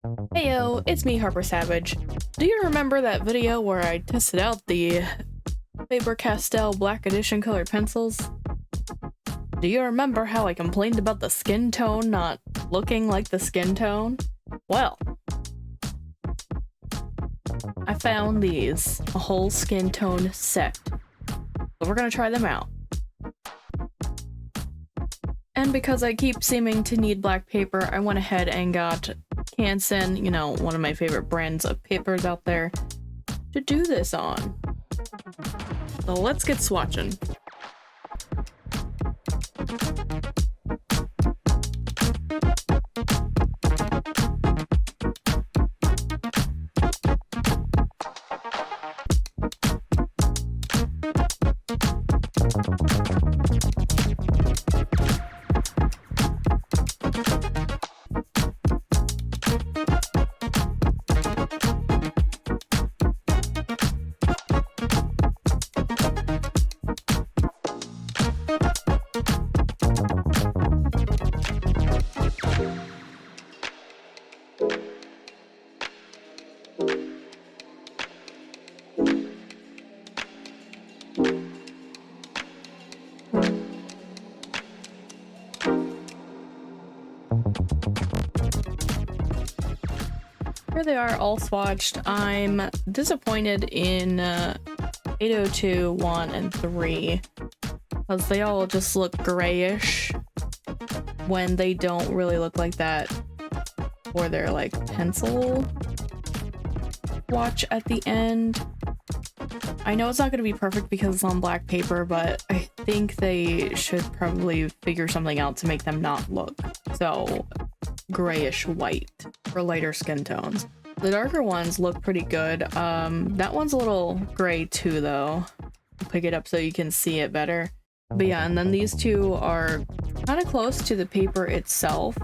Heyo, it's me, Harper Savage. Do you remember that video where I tested out the Faber Castell Black Edition colored pencils? Do you remember how I complained about the skin tone not looking like the skin tone? Well, I found these, a whole skin tone set. So we're gonna try them out. And because I keep seeming to need black paper, I went ahead and got Canson, you know, one of my favorite brands of papers out there, to do this on. So let's get swatching. Here they are all swatched. I'm disappointed in 802, 1, and 3 because they all just look grayish when they don't really look like that for their like pencil swatch at the end. I know it's not going to be perfect because it's on black paper, but I think they should probably figure something out to make them not look so grayish white for lighter skin tones. The darker ones look pretty good. That one's a little gray too though. I'll pick it up so you can see it better. But yeah, and then these two are kind of close to the paper itself,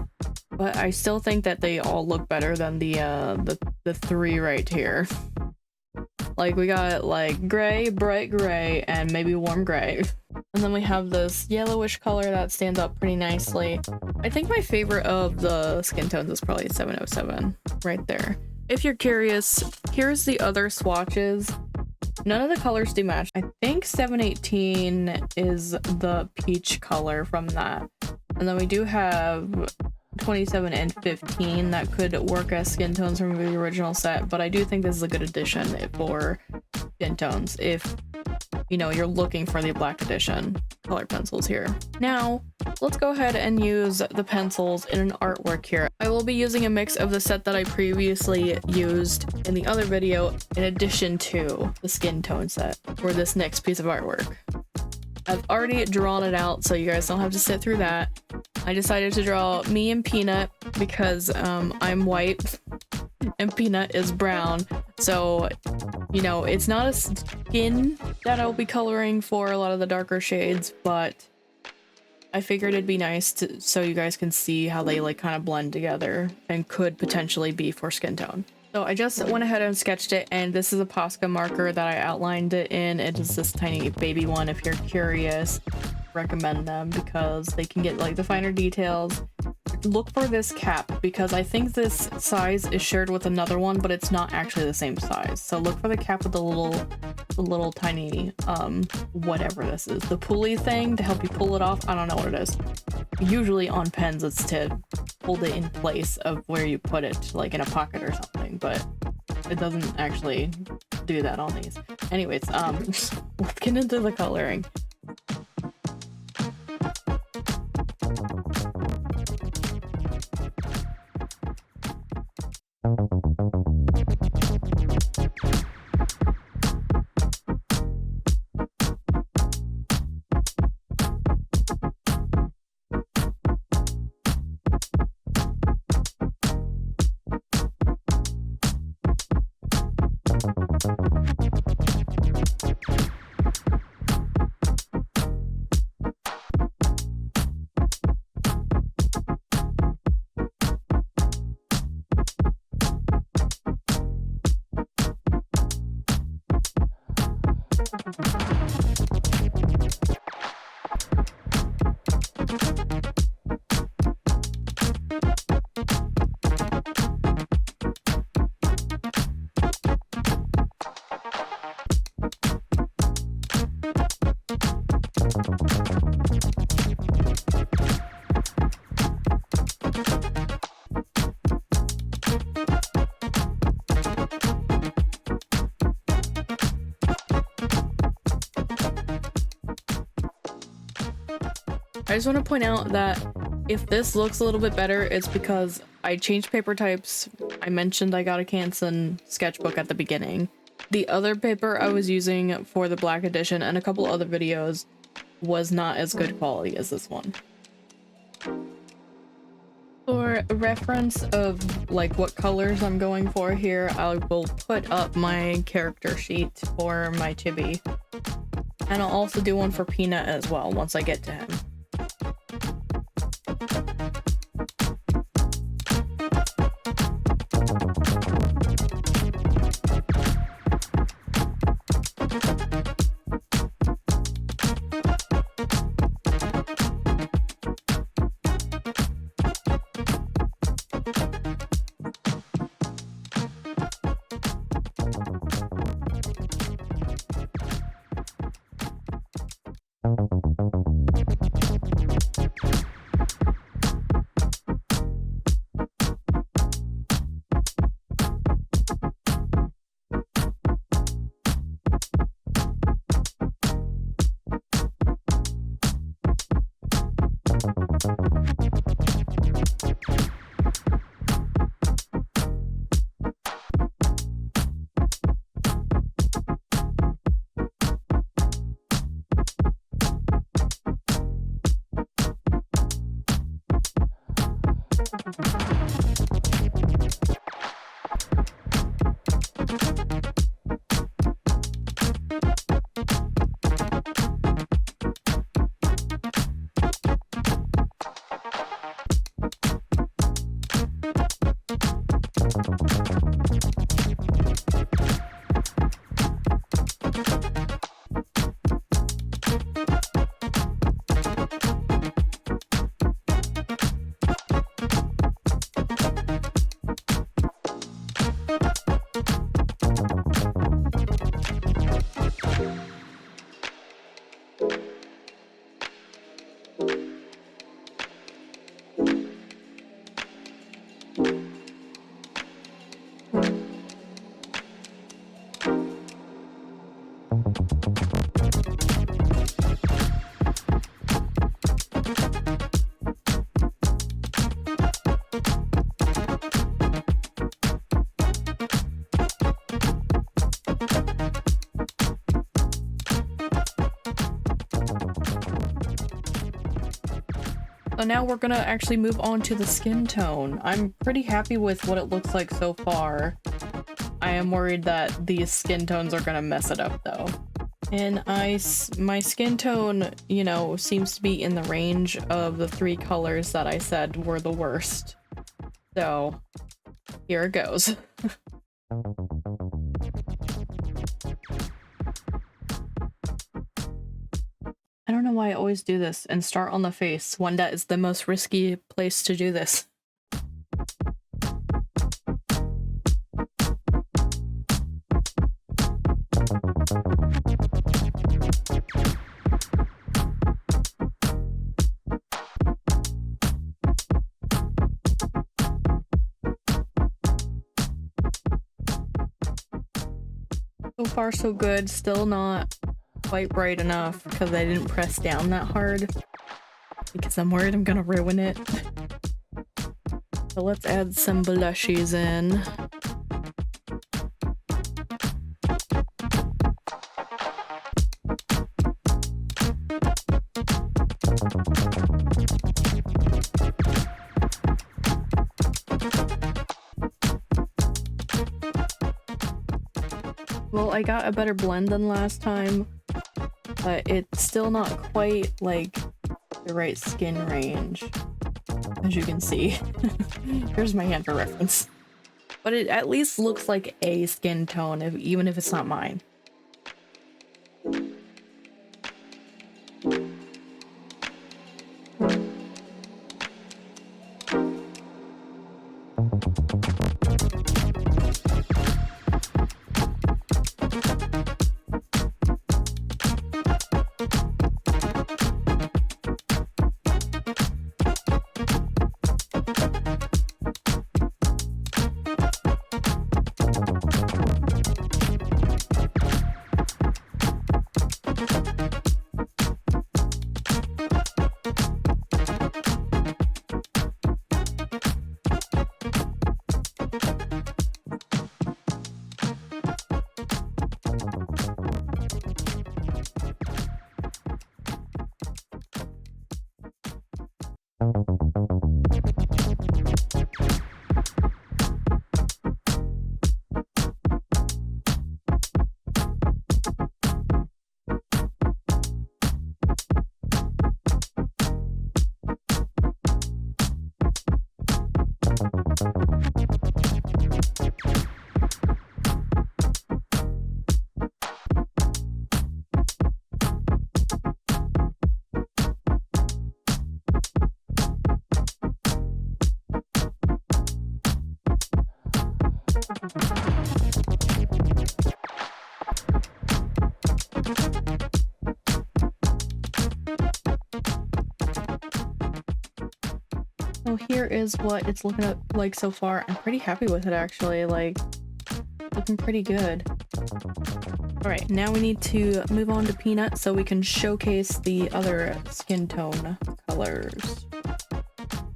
but I still think that they all look better than the three right here. Like we got like gray, bright gray, and maybe warm gray. And then we have this yellowish color that stands up pretty nicely. I think my favorite of the skin tones is probably 707 right there. If you're curious, here's the other swatches. None of the colors do match. I think 718 is the peach color from that. And then we do have 27 and 15 that could work as skin tones from the original set, but I do think this is a good addition for skin tones if, you know, you're looking for the black edition color pencils here. Now, let's go ahead and use the pencils in an artwork here. I will be using a mix of the set that I previously used in the other video in addition to the skin tone set for this next piece of artwork. I've already drawn it out, so you guys don't have to sit through that. I decided to draw me and Peanut because I'm white and Peanut is brown. So, you know, it's not a skin that I'll be coloring for a lot of the darker shades, but I figured it'd be nice to, so you guys can see how they like kind of blend together and could potentially be for skin tone. So I just went ahead and sketched it, and this is a Posca marker that I outlined it in. It is this tiny baby one. If you're curious, recommend them because they can get like the finer details. Look for this cap because I think this size is shared with another one, but it's not actually the same size. So look for the cap with the little tiny whatever this is, the pulley thing to help you pull it off. I don't know what it is. Usually on pens it's to hold it in place of where you put it, like in a pocket or something, but it doesn't actually do that on these. Anyways, let's get into the coloring. I just want to point out that if this looks a little bit better, it's because I changed paper types. I mentioned I got a Canson sketchbook at the beginning. The other paper I was using for the black edition and a couple other videos was not as good quality as this one. For reference of like what colors I'm going for here, I will put up my character sheet for my chibi. And I'll also do one for Peanut as well once I get to him. So now we're gonna actually move on to the skin tone. I'm pretty happy with what it looks like so far. I am worried that these skin tones are gonna mess it up though. And my skin tone, you know, seems to be in the range of the 3 colors that I said were the worst. So here it goes. I don't know why I always do this and start on the face when that is the most risky place to do this. So far so good, still not quite bright enough because I didn't press down that hard because I'm worried I'm gonna ruin it. So let's add some blushies in. Well, I got a better blend than last time, but it's still not quite like the right skin range, as you can see. Here's my hand for reference. But it at least looks like a skin tone, even if it's not mine. So here is what it's looking like so far. I'm pretty happy with it actually, like looking pretty good. Alright, now we need to move on to Peanut so we can showcase the other skin tone colors.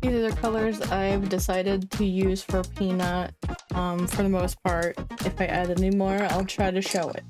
These are the colors I've decided to use for Peanut for the most part. If I add any more, I'll try to show it.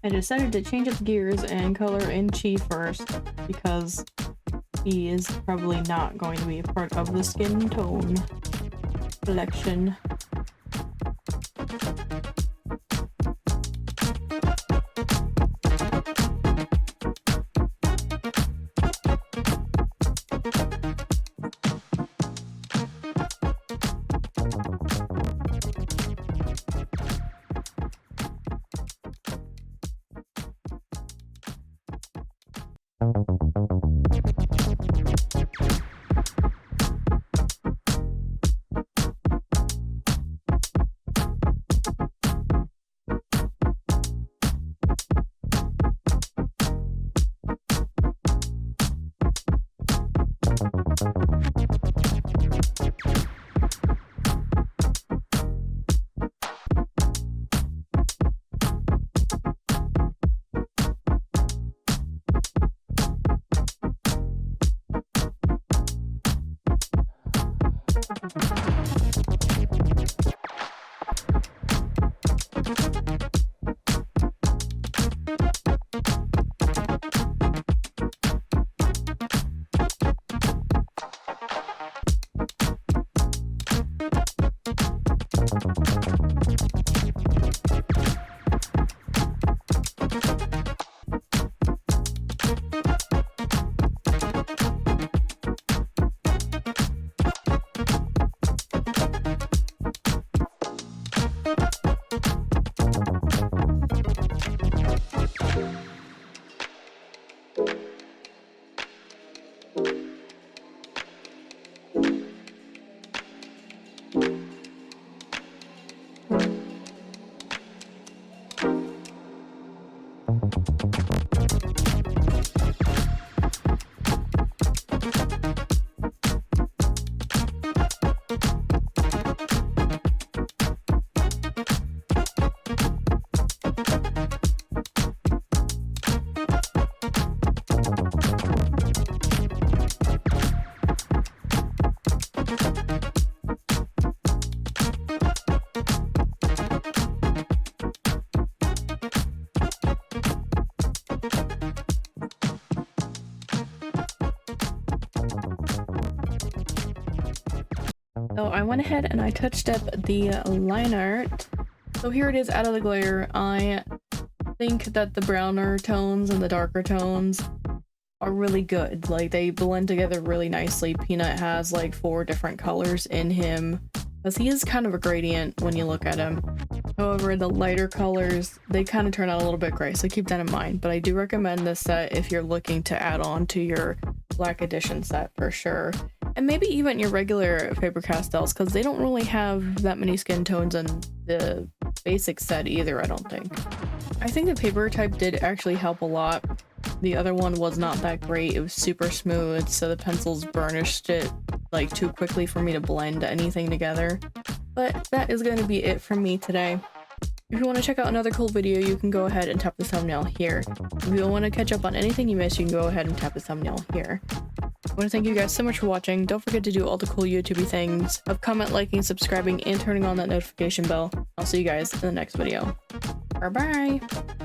I decided to change up gears and color in Chi first because he is probably not going to be a part of the skin tone collection. So I went ahead and I touched up the line art. So here it is out of the glare. I think that the browner tones and the darker tones are really good. Like they blend together really nicely. Peanut has like 4 different colors in him because he is kind of a gradient when you look at him. However, the lighter colors, they kind of turn out a little bit gray, so keep that in mind. But I do recommend this set if you're looking to add on to your Black Edition set for sure. And maybe even your regular Faber Castells, because they don't really have that many skin tones in the basic set either, I don't think. I think the paper type did actually help a lot. The other one was not that great. It was super smooth, so the pencils burnished it like too quickly for me to blend anything together. But that is going to be it from me today. If you want to check out another cool video, you can go ahead and tap the thumbnail here. If you want to catch up on anything you missed, you can go ahead and tap the thumbnail here. I want to thank you guys so much for watching. Don't forget to do all the cool YouTube things of comment, liking, subscribing, and turning on that notification bell. I'll see you guys in the next video. Bye bye!